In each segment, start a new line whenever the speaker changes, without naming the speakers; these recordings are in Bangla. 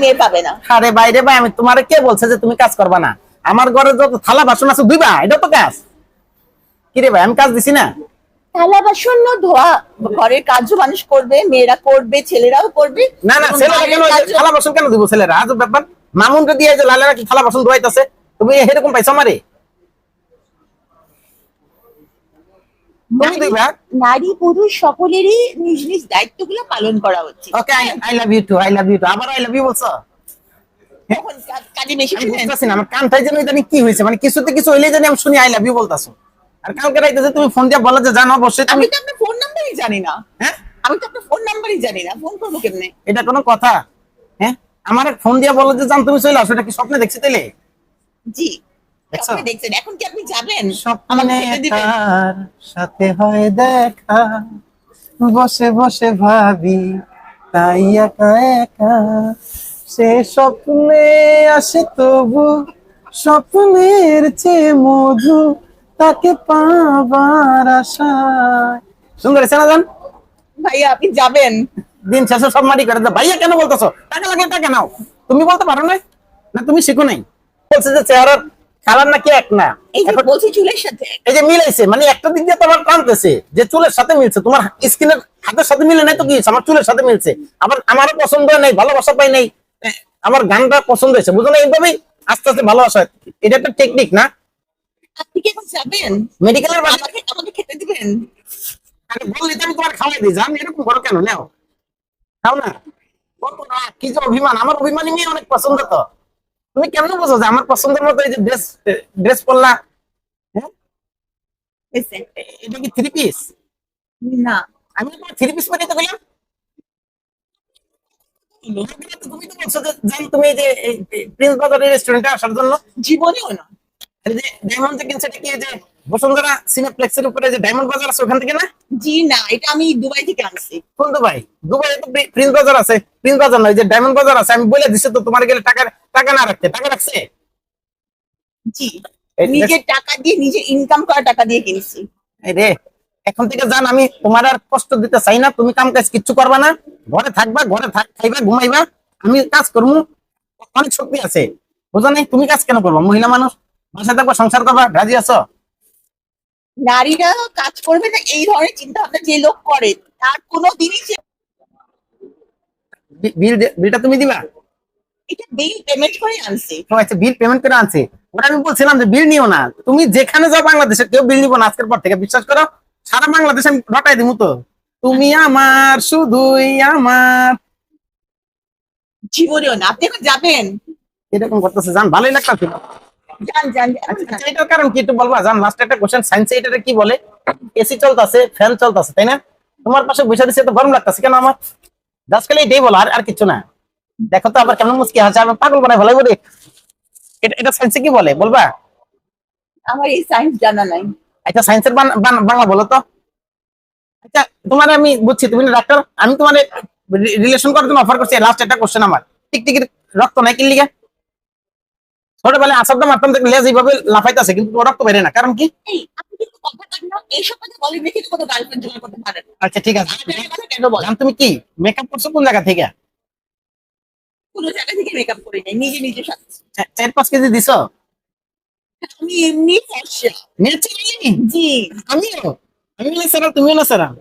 মেয়ে পাবে না।
আরে বাইরে ভাই, আমি তোমারে কে বলছে যে তুমি কাজ করবা না? আমার ঘরে যত থালা বাসন আছে ধুইবা, এটা তো কাজ। কি রে ভাই, আমি কাজ দিছি না?
থালা বাসন ধোয়া ঘরের কাজও মানুষ করবে, মেয়েরা করবে, ছেলেরাও করবে।
না না,
এবং
ছেলেরা
বাইরের
কেন
কাজও-
থালা বাসন কেন দিব? ছেলেরা আজব ব্যাপার। মামুনকে দিয়ে যে লালেরা কি থালা বাসন ধোয়াইতেছে? তুমি এরকম পাইছো আমারে? তুমি দিবা?
নারী পুরুষ সকলেরই নিজ নিজ দায়িত্বগুলো পালন করা উচিত।
Okay, I love you too, I love you too. আবার আই লাভ ইউ বলছো?
তখন কাজে বেশি
আমি
শুনেন।
বুঝতেছি না, আমার কানটাই যেন জানি কি হয়েছে, মানে কিছুতে কিছু হইলে জানি আমি শুনি আই লাভ ইউ বলতাছো। আর কালকে রাইতে যে তুমি ফোন দিয়ে বলো যে জানো, অবশ্যই তুমি।
আমি তো আপনার ফোন নাম্বারই জানি না।
হ্যাঁ,
আমি তো আপনার ফোন নাম্বারই জানি না, ফোন করবো কেমনে?
এটা কোনো কথা? হ্যাঁ, আমার ফোন দিয়ে বলো যে জান তুমি চলে আসো, এটা কি স্বপ্নে দেখছি তাইলে?
জি,
দেখছো?
স্বপ্নে দেখছেন। এখন কি আপনি যাবেন?
স্বপ্নে
আমাকে খেতে দিবেন?
তার সাথে হয় দেখা, বসে বসে ভাবি তাই একা একা, সে স্বপ্নে আসে তবু স্বপ্নের চেয়ে মধু, তাকে পাবার আশায়। সুন্দর হয়েছে না জান?
ভাইয়া আপনি যাবেন?
দিন শেষে সব মাটি করে দাও। ভাইয়া কেন বলতেছো? টাকা লাগে, টাকা নাও। তুমি বলতে পারো না? না তুমি শিখো নাই? বলছে যে চেহারার কালার নাকি এক না।
এই যে
এখন
বলছি চুলের সাথে।
এই যে মিলাইছে, মানে একটা দিক দিয়ে তোমার টানতেছে যে চুলের সাথে মিলছে, তোমার স্কিনের হাতের সাথে মিলে নাই তো কি হয়েছে? আমার চুলের সাথে মিলছে। আবার আমারও পছন্দ হয় নাই, ভালোবাসা পাই নাই। আমার গানটা পছন্দ হয়েছে, বুঝো না? এইভাবেই আস্তে আস্তে ভালোবাসা হয়। এটা একটা টেকনিক না?
আপনি কি এখন যাবেন?
মেডিকেলের বাড়ি
আমাকে আমাকে খেতে দিবেন?
বললি তো আমি তোমার খাওয়াই দিই। জান এরকম করো কেন? নেও, খাও না। বলবো না, কি যে অভিমান! আমার অভিমানী মেয়ে অনেক পছন্দ তো। তুমি কেমন বুঝো যে আমার পছন্দের মতো এই যে ড্রেস ড্রেস পরলা? হ্যাঁ,
হয়েছে?
এটা কি থ্রি পিস?
না।
আমি তোমার থ্রি পিস পরে তো গেলাম। তুমি তো বলছো যে জান তুমি এই যে প্রিন্স বাজারের রেস্টুরেন্টে আসার জন্য।
জীবনেও না।
এই যে ডায়মন্ড যে কিনছে, এটা কি এই যে বসুন্ধরা সিনেপ্লেক্সের উপরে যে ডায়মন্ড বাজার আছে ওখান থেকে না?
জি না, এটা আমি দুবাই থেকে আনছি।
কোন দুবাই? দুবাইয়ে তো প্রিন্স বাজার আছে। প্রিন্স বাজার নয়, যে ডায়মন্ড বাজার আছে। আমি বলে দিছি তো তোমার গেলে টাকা টাকা না রাখতে। টাকা রাখছে?
জি, নিজের টাকা দিয়ে, নিজের ইনকাম করা টাকা দিয়ে কিনছি।
এই রে, এখন থেকে জান আমি তোমার আর কষ্ট দিতে চাই না। তুমি কাম কাজ কিচ্ছু করবা না, ঘরে থাকবা, ঘরে খাইবা ঘুমাইবা। আমি কাজ করবো, অনেক শক্তি আছে, বুঝো নাই? তুমি কাজ কেন করবো? মহিলা মানুষ, বাসায় থাকবা, সংসার করবা। রাজি আছো?
নারীরা কাজ করবে না এই ধরনের চিন্তা ভাবনা যে লোক করে, তার কোনো দিনই
বিলটা তুমি দিবা?
এটা বিল পেমেন্ট করে আনছি।
ও আচ্ছা, বিল পেমেন্ট করে আনছে। ওটা আমি বলছিলাম যে বিল নিও না। তুমি যেখানে যাও বাংলাদেশে, কেউ বিল নিবো না আজকের পর থেকে, বিশ্বাস করো। সারা বাংলাদেশে আমি রটাই দিব তো। তুমি আমার, শুধুই আমার।
জীবনেও না। আপনি এখন যাবেন?
এরকম করতেছে জান, ভালোই লাগতেছে।
যান যান
আচ্ছা আচ্ছা, এটার কারণ কি একটু বলবা জান? লাস্ট একটা কোশ্চেন, সায়েন্সে এটাকে কি বলে? এসি চলতেছে, ফ্যান চলতেছে, তাই না? তোমার পাশে বসে দিচ্ছে, তো গরম লাগতেছে কেন আমার? জাস্ট খালি এটাই বলো, আর আর কিছু না। দেখো তো আবার কেমন মুস্কি হাসে, আমি পাগল বানাই ভালোই বলি। এটা এটা সায়েন্সে কি বলে বলবা?
আমার এই সায়েন্স জানা নাই।
আচ্ছা, সায়েন্সের বাংলা বলো তো। আচ্ছা, তোমার আমি বুঝছি তুমি ডাক্তার। আমি তোমার রিলেশন করার জন্য অফার করছি। লাস্ট একটা কোশ্চেন আমার, টিকটিকির রক্ত নাই কি লিগে? ছোটবেলায় আসার দাম মারতাম, দেখলে লেজ এইভাবে লাফাইতেছে, কিন্তু ওর রক্ত বেরে না, কারণ কি?
এই আপনি কিন্তু কথা কাট না, এইসব কথা বলেন দেখে তো কোনো গার্লফ্রেন্ড জোগাড় করতে পারেন না।
আচ্ছা ঠিক আছে।
গার্লফ্রেন্ডের কথা কেন বলেন?
জান তুমি কি মেকআপ করছো কোন জায়গা থেকে?
কোনো জায়গা থেকে মেকআপ করি নাই, নিজে নিজে সাথে।
4-5 কেজি দিছো?
আমি এমনি ফর্সা।
ন্যাচারালি?
জি।
আমিও, আমি ন্যাচারাল, তুমিও ন্যাচারাল।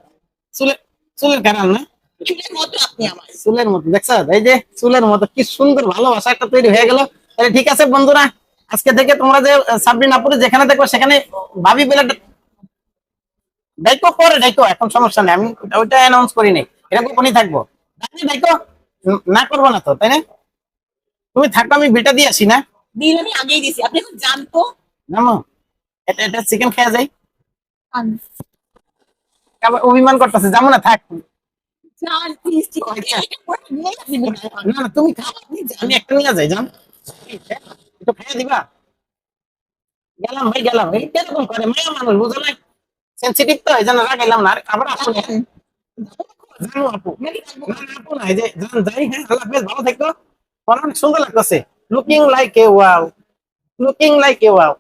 চুলের চুলের কারণ না?
চুলের মতো আপনি আমার।
চুলের মতো, দেখছো? এই যে চুলের মতো, কি সুন্দর ভালোবাসা একটা তৈরি হয়ে গেল। তাহলে ঠিক আছে বন্ধুরা, আজকে থেকে তোমরা যে সাবরিন আপুরে যেখানে দেখো সেখানে ভাবি বলে ডাইকো। পরে ডাইকো, এখন সমস্যা নেই, আমি ওইটা অ্যানাউন্স করি নাই। এটা গোপনই থাকবো। ডাইকো, না করবো না তো, তাই না? তুমি থাকো, আমি বিলটা দিয়ে আসি না?
বিল আমি আগেই দিছি, আপনি এখন যান তো।
জানো, এটা এটা চিকেন খেয়ে যাই।
যান
আবার অভিমান করতেছে, যাবো না, থাক।
যান প্লিজ। ঠিক আছে,
আচ্ছা।
এটা পুরো নিয়ে আপনি বিল খান।
না না, তুমি খাও, আপনি যান, আমি একটা নিয়ে যাই, জান। একটু খাইয়ে দিবা? গেলাম ভাই, গেলাম। এই কিরকম করে মেয়ে মানুষ, বুঝো না? সেন্সিটিভ তো, এই জন্য রাগাইলাম না। আবার আসুন।
যান।
জানো আপু, না না, আপু না, এই যে জান যাই। হ্যাঁ, আল্লাহ হাফেজ, ভালো থাকো। অনেক সুন্দর লাগতেছে। Looking like a wow, looking like a wow.